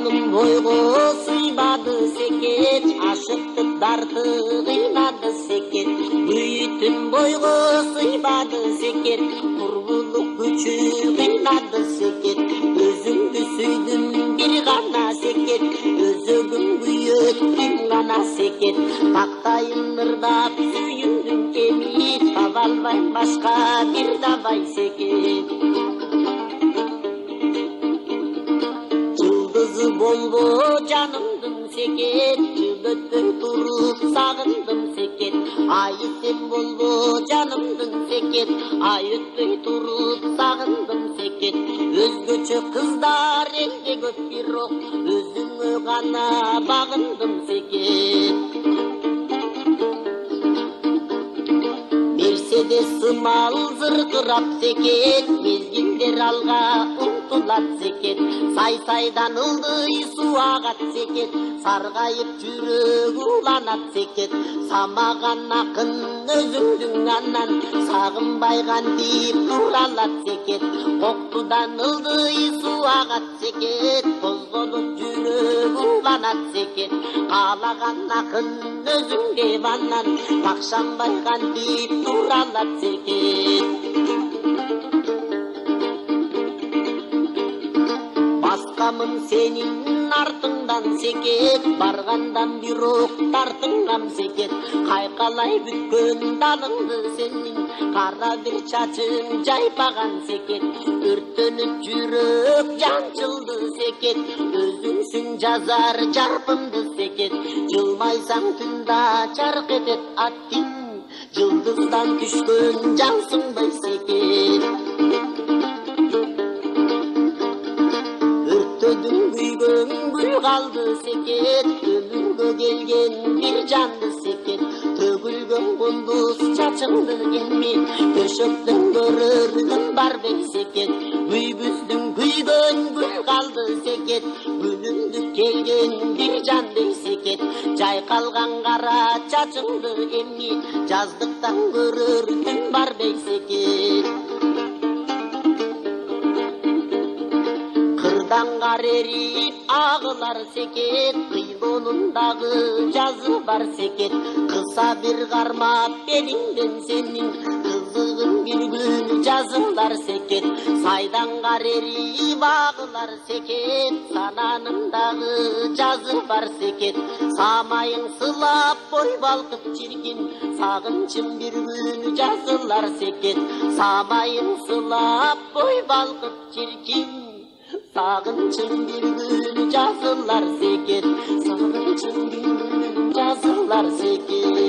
Залым бойго сыйбады секет, ашыкты дарты кыйнады секет. Бүтүн бойго сыйбады секет, тургулук күчү кыйнады секет. Өзүңдү сүйдүм бир гана секет, өзөгүм күйөттүм гана секет. Тактайын ырдап сүйүндүм эми, таба албайм башка бир табай секет. Жылдызы болбо жанымдын секет, жылдөтпөй туруп сагындым секет. Ай сен болбо жанымдын секет, ай өтпөй туруп сагындым секет. Өзгөчө кыздар элде көп бирок, өзүңө гана багындым секет. Мерседес сымал зыркырап секет, мезгилдер алга умтулат секет. Сай-сайдан ылдый суу агат секет, саргайып жүрөк уланат секет. Самаган акын өзүңдүң анан, сагынбай кантип туралат секет. Коктудан ылдый суу агат секет, козголуп жүрөк уланат секет. Каалаган акын өзүңдө анан, такшанбай кантип туралат секет. Баскамын сенин артыңдан секет, баргандан бирок тартыңам секет. Кайкалай бүткөн далыңды сенин, кара бир чачың жайпаган секет. Өртөнүп жүрөк жанчылды секет, өзүңсүң жазар жарпымды секет. Жылмайсаң түндө чарк этет аттиң, жылдыздан түшкөн жансыңдай секет. Өртөдүң күйгөн гүл калды секет, өмүргө келген бир жанды секет. Төгүлгөн кундуз чачыңды эмми, төшөктөн көрөрүм барбек секет. Үйбүздүң күйгөн гүл калды секет, күнүмдү келген бир жандей секет. Жайкалган кара чачыңды эмми, жаздыктан көрөрүм барбек секет. Кар эрип агылар секет, кыйгонундагы жазы бар секет. Кыса бир кармап белиңден сенин, кызыгын бир күн жазылар секет. Сайдан кар эрип агылар секет, сананымдагы жазы бар секет. Самайың сылап бой балкып чиркин, сагынчым бир күн жазылар секет. Самайың сылап бой балкып чиркин, сагынчым бир күн жазылар секет. Сагынчым бир күн жазылар секет.